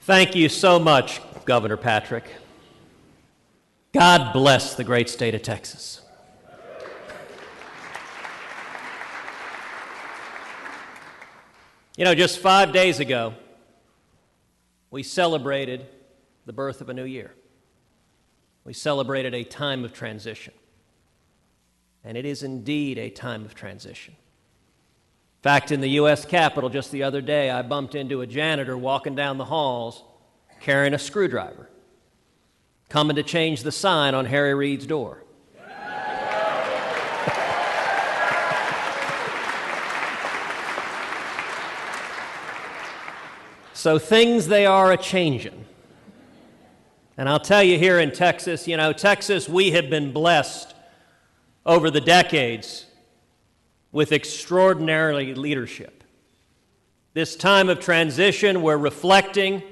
Thank you so much, Governor Patrick. God bless the great state of Texas. You know, just 5 days ago, we celebrated the birth of a new year. We celebrated a time of transition. And it is indeed a time of transition. In fact, in the U.S. Capitol just the other day, I bumped into a janitor walking down the halls carrying a screwdriver, coming to change the sign on Harry Reid's door. So things they are a-changin'. And I'll tell you, here in Texas, Texas, we have been blessed over the decades with extraordinary leadership. This time of transition, we're reflecting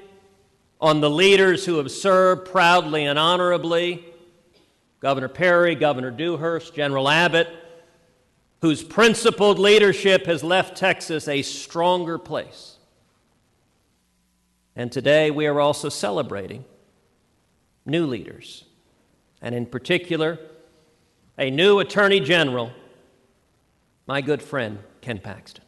on the leaders who have served proudly and honorably, Governor Perry, Governor Dewhurst, General Abbott, whose principled leadership has left Texas a stronger place. And today we are also celebrating new leaders, and in particular, a new Attorney General, my good friend, Ken Paxton.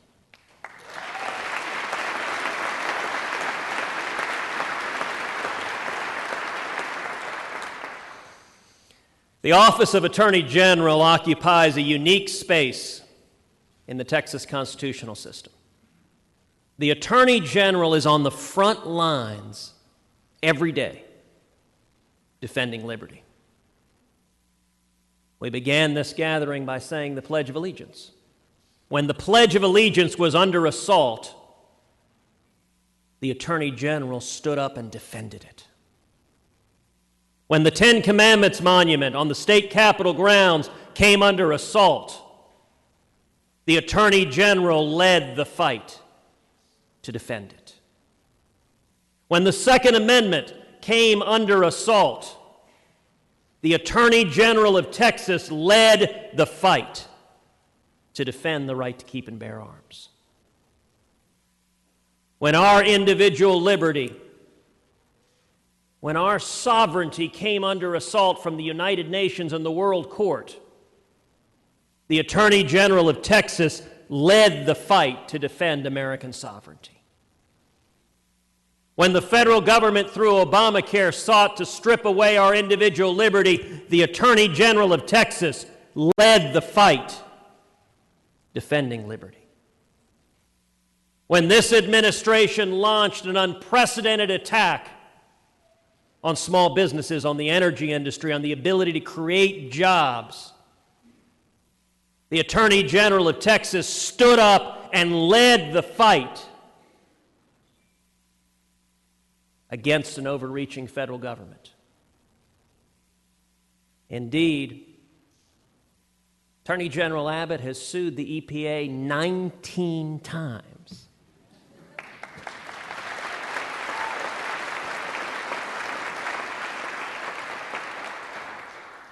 The office of Attorney General occupies a unique space in the Texas constitutional system. The Attorney General is on the front lines every day defending liberty. We began this gathering by saying the Pledge of Allegiance. When the Pledge of Allegiance was under assault, the Attorney General stood up and defended it. When the Ten Commandments monument on the state capitol grounds came under assault, the Attorney General led the fight to defend it. When the Second Amendment came under assault, the Attorney General of Texas led the fight to defend the right to keep and bear arms. When our individual liberty, when our sovereignty came under assault from the United Nations and the World Court, the Attorney General of Texas led the fight to defend American sovereignty. When the federal government, through Obamacare, sought to strip away our individual liberty, the Attorney General of Texas led the fight defending liberty. When this administration launched an unprecedented attack on small businesses, on the energy industry, on the ability to create jobs, the Attorney General of Texas stood up and led the fight against an overreaching federal government. Indeed, Attorney General Abbott has sued the EPA 19 times.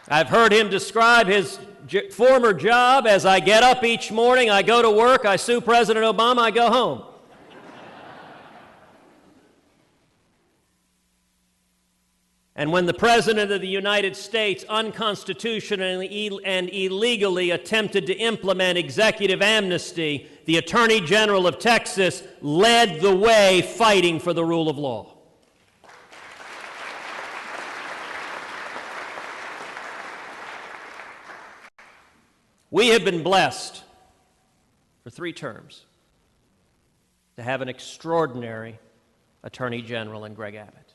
I've heard him describe his former job as: I get up each morning, I go to work, I sue President Obama, I go home. And when the President of the United States unconstitutionally and illegally attempted to implement executive amnesty, the Attorney General of Texas led the way fighting for the rule of law. We have been blessed for 3 terms to have an extraordinary Attorney General in Greg Abbott.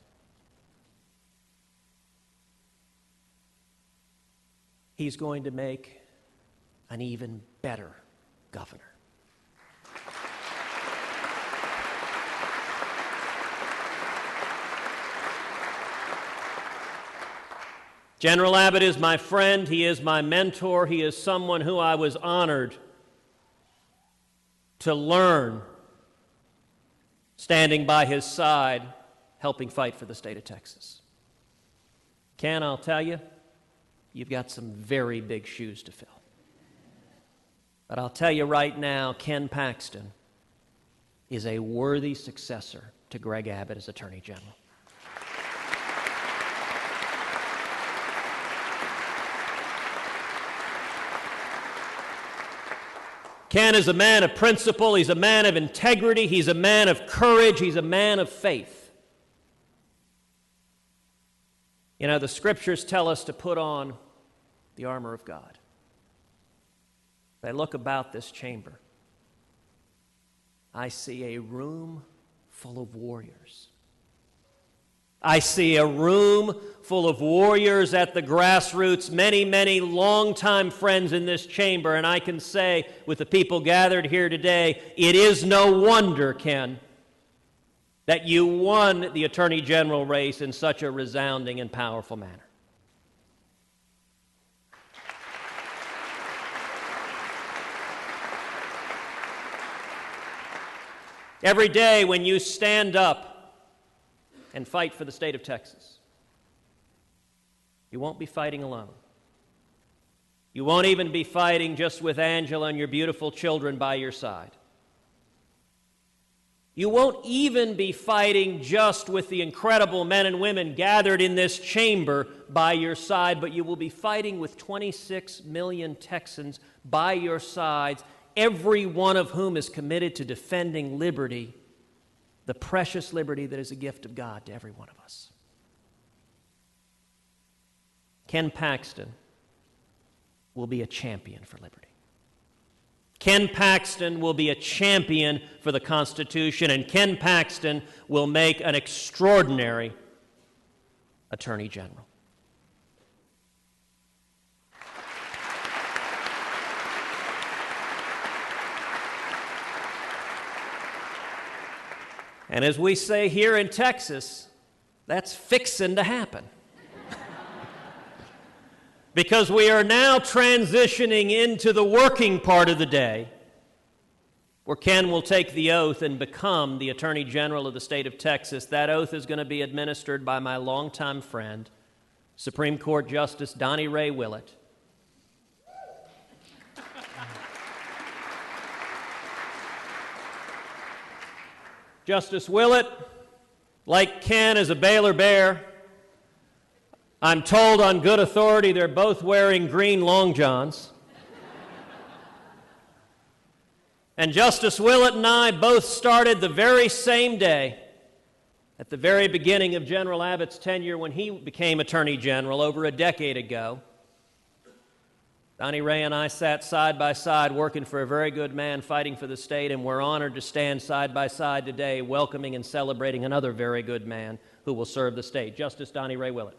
He's going to make an even better governor. General Abbott is my friend, he is my mentor, he is someone who I was honored to learn, standing by his side, helping fight for the state of Texas. Ken, I'll tell you, you've got some very big shoes to fill. But I'll tell you right now, Ken Paxton is a worthy successor to Greg Abbott as Attorney General. Ken is a man of principle, he's a man of integrity, he's a man of courage, he's a man of faith. You know, the scriptures tell us to put on the armor of God. As I look about this chamber, I see a room full of warriors. I see a room full of warriors at the grassroots, many, many longtime friends in this chamber, and I can say with the people gathered here today, it is no wonder, Ken, that you won the Attorney General race in such a resounding and powerful manner. Every day when you stand up and fight for the state of Texas, you won't be fighting alone. You won't even be fighting just with Angela and your beautiful children by your side. You won't even be fighting just with the incredible men and women gathered in this chamber by your side, but you will be fighting with 26 million Texans by your sides, every one of whom is committed to defending liberty, the precious liberty that is a gift of God to every one of us. Ken Paxton will be a champion for liberty. Ken Paxton will be a champion for the Constitution, and Ken Paxton will make an extraordinary Attorney General. And as we say here in Texas, that's fixin' to happen. Because we are now transitioning into the working part of the day where Ken will take the oath and become the Attorney General of the state of Texas. That oath is going to be administered by my longtime friend, Supreme Court Justice Donnie Ray Willett. Justice Willett, like Ken, is a Baylor Bear. I'm told on good authority they're both wearing green long johns. And Justice Willett and I both started the very same day, at the very beginning of General Abbott's tenure when he became Attorney General over a decade ago. Donnie Ray and I sat side by side working for a very good man fighting for the state, and we're honored to stand side by side today welcoming and celebrating another very good man who will serve the state, Justice Donnie Ray Willett.